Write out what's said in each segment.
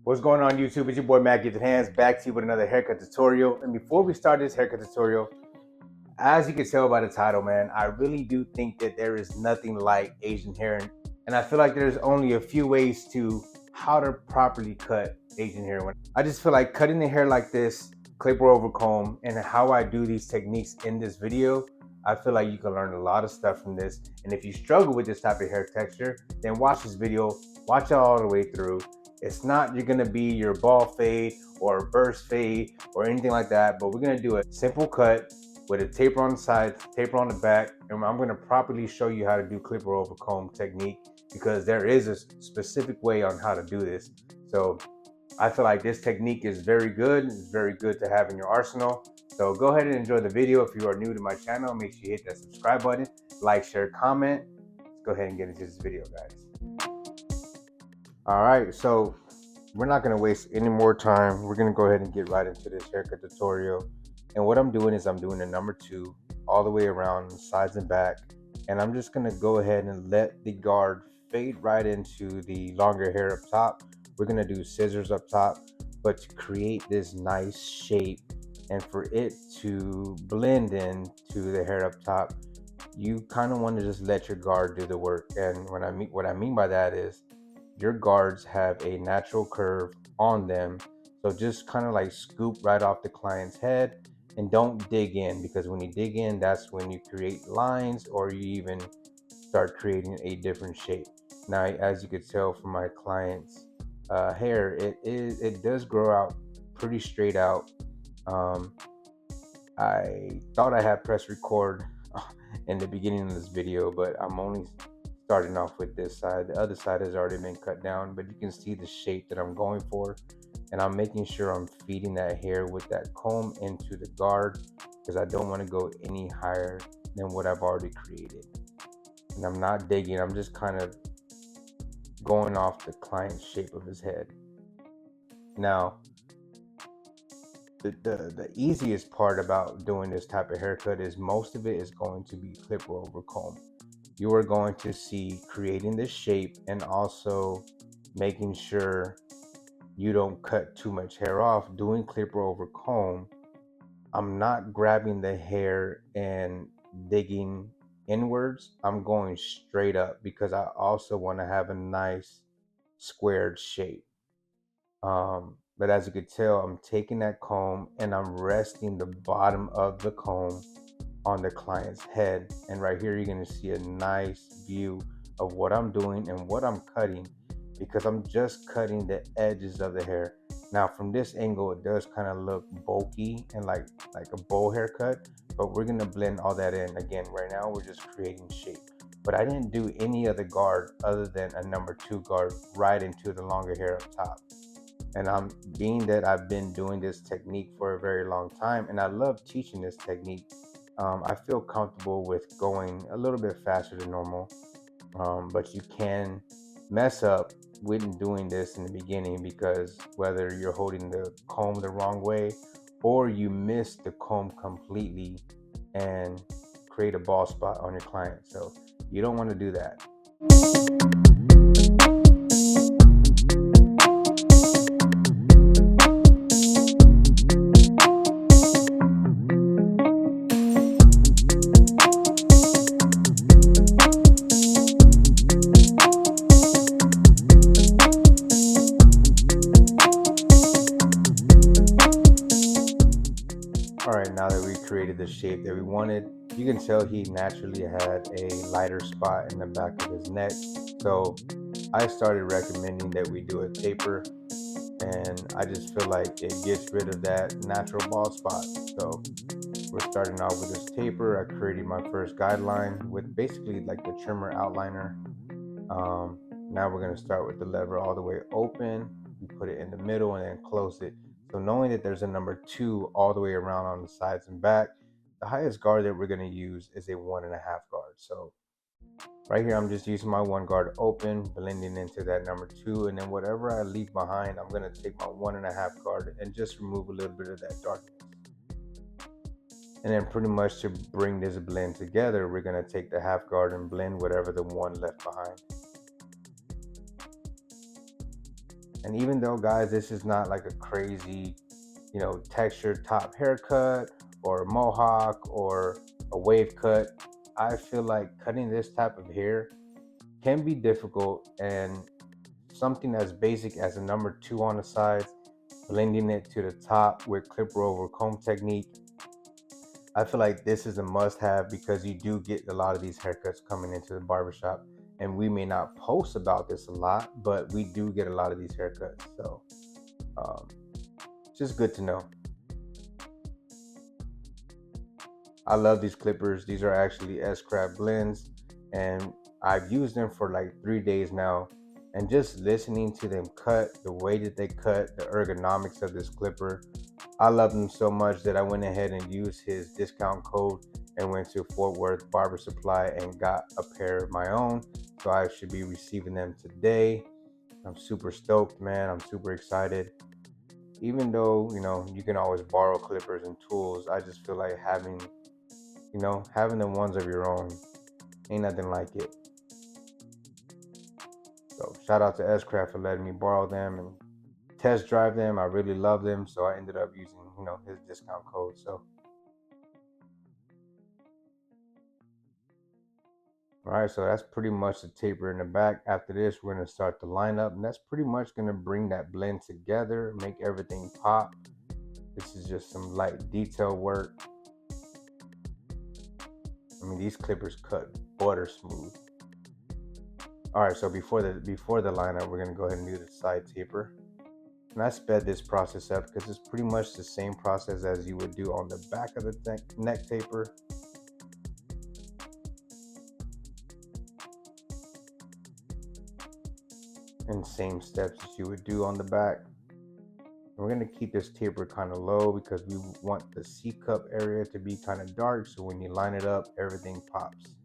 What's going on YouTube? It's your boy Matt Gets Hands back to you with another haircut tutorial. And before we start this haircut tutorial, as you can tell by the title, man, I really do think that there is nothing like Asian hair. And I feel like there's only a few ways to how to properly cut Asian hair. I just feel like cutting the hair like this, clipper over comb, and how I do these techniques in this video, I feel like you can learn a lot of stuff from this. And if you struggle with this type of hair texture, then watch this video, watch it all the way through. It's not you're gonna be your ball fade or a burst fade or anything like that, but we're gonna do a simple cut with a taper on the sides, taper on the back, and I'm gonna properly show you how to do clipper over comb technique because there is a specific way on how to do this. So I feel like this technique is very good. It's very good to have in your arsenal. So go ahead and enjoy the video. If you are new to my channel, make sure you hit that subscribe button, like, share, comment. Let's go ahead and get into this video, guys. All right, so we're not gonna waste any more time. We're gonna go ahead and get right into this haircut tutorial. And what I'm doing is I'm doing a number 2 all the way around the sides and back. And I'm just gonna go ahead and let the guard fade right into the longer hair up top. We're gonna do scissors up top, but to create this nice shape and for it to blend in to the hair up top, you kind of want to just let your guard do the work. And what I mean by that is your guards have a natural curve on them. So just kind of like scoop right off the client's head and don't dig in, because when you dig in, that's when you create lines or you even start creating a different shape. Now, as you could tell from my client's hair, it does grow out pretty straight out. Um, I thought I had press record in the beginning of this video, but I'm only starting off with this side. The other side has already been cut down, but you can see the shape that I'm going for. And I'm making sure I'm feeding that hair with that comb into the guard because I don't want to go any higher than what I've already created. And I'm not digging, I'm just kind of going off the client's shape of his head. Now, the easiest part about doing this type of haircut is most of it is going to be clipper over comb. You are going to see creating this shape and also making sure you don't cut too much hair off. Doing clipper over comb, I'm not grabbing the hair and digging inwards. I'm going straight up because I also want to have a nice squared shape. But as you could tell, I'm taking that comb and I'm resting the bottom of the comb on the client's head. And right here, you're gonna see a nice view of what I'm doing and what I'm cutting, because I'm just cutting the edges of the hair. Now from this angle, it does kind of look bulky and like a bowl haircut, but we're gonna blend all that in. Again, right now, we're just creating shape. But I didn't do any other guard other than a number 2 guard right into the longer hair up top. And I'm being that I've been doing this technique for a very long time and I love teaching this technique. I feel comfortable with going a little bit faster than normal, but you can mess up when doing this in the beginning, because whether you're holding the comb the wrong way or you miss the comb completely and create a bald spot on your client. So you don't want to do that. All right, now that we created the shape that we wanted, you can tell he naturally had a lighter spot in the back of his neck. So I started recommending that we do a taper, and I just feel like it gets rid of that natural bald spot. So we're starting off with this taper. I created my first guideline with basically like the trimmer outliner. Now we're going to start with the lever all the way open. You put it in the middle and then close it. So knowing that there's a number 2 all the way around on the sides and back, the highest guard that we're going to use is a 1.5 guard. So right here, I'm just using my 1 guard open, blending into that number 2. And then whatever I leave behind, I'm going to take my 1.5 guard and just remove a little bit of that darkness. And then pretty much to bring this blend together, we're going to take the half guard and blend whatever the 1 left behind. And even though, guys, this is not like a crazy, textured top haircut or a mohawk or a wave cut, I feel like cutting this type of hair can be difficult, and something as basic as a number two on the sides, blending it to the top with clipper over comb technique, I feel like this is a must have because you do get a lot of these haircuts coming into the barbershop. And we may not post about this a lot, but we do get a lot of these haircuts. So um, it's just good to know. I love these clippers. These are actually S-Craft blends, and I've used them for like 3 days now. And just listening to them cut, the way that they cut, the ergonomics of this clipper, I love them so much that I went ahead and used his discount code and went to Fort Worth Barber Supply and got a pair of my own. So I should be receiving them today. I'm super stoked, man. I'm super excited. Even though, you can always borrow clippers and tools, I just feel like having the ones of your own ain't nothing like it. So shout out to S-Craft for letting me borrow them and test drive them. I really love them, so I ended up using, his discount code. So all right, so that's pretty much the taper in the back. After this, we're gonna start the lineup, and that's pretty much gonna bring that blend together, make everything pop. This is just some light detail work. I mean, these clippers cut butter smooth. All right, so before the lineup, we're gonna go ahead and do the side taper. And I sped this process up because it's pretty much the same process as you would do on the back of the neck taper. And same steps as you would do on the back. And we're gonna keep this taper kind of low because we want the C cup area to be kind of dark, so when you line it up, everything pops.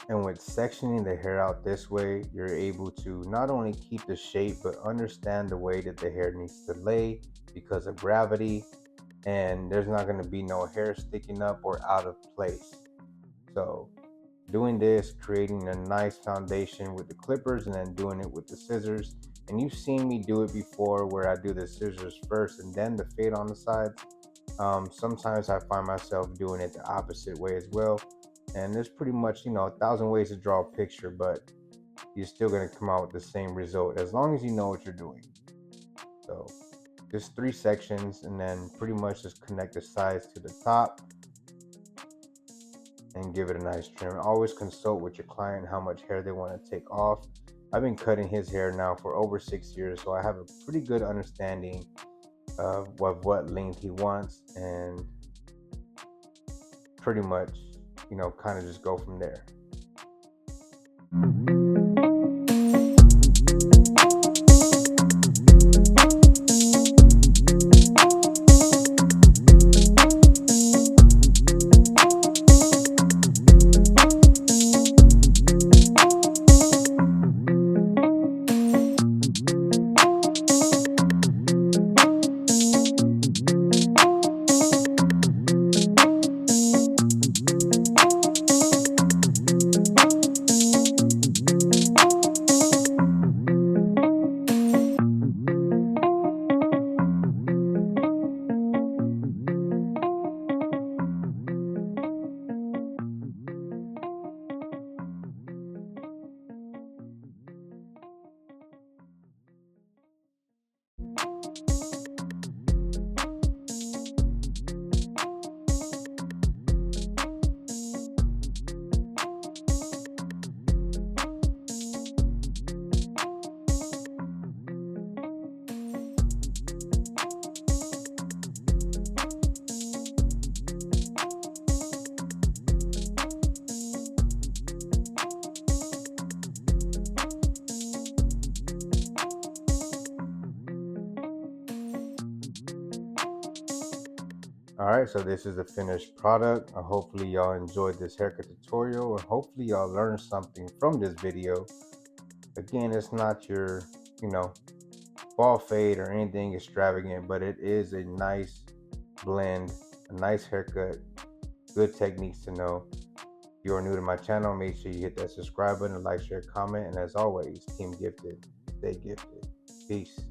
And with sectioning the hair out this way, you're able to not only keep the shape, but understand the way that the hair needs to lay because of gravity. And there's not going to be no hair sticking up or out of place. So doing this, creating a nice foundation with the clippers and then doing it with the scissors. And you've seen me do it before where I do the scissors first and then the fade on the sides. Sometimes I find myself doing it the opposite way as well. And there's pretty much, 1,000 ways to draw a picture, but you're still going to come out with the same result as long as you know what you're doing. So just 3 sections, and then pretty much just connect the sides to the top and give it a nice trim. Always consult with your client how much hair they want to take off. I've been cutting his hair now for over 6 years, so I have a pretty good understanding of what length he wants, and pretty much, kind of just go from there. All right, so this is the finished product. Hopefully y'all enjoyed this haircut tutorial, and hopefully y'all learned something from this video. Again, it's not your, you know, ball fade or anything extravagant, but it is a nice blend, a nice haircut, good techniques to know. If you are new to my channel, make sure you hit that subscribe button, like, share, comment, and as always, team gifted, stay gifted. Peace.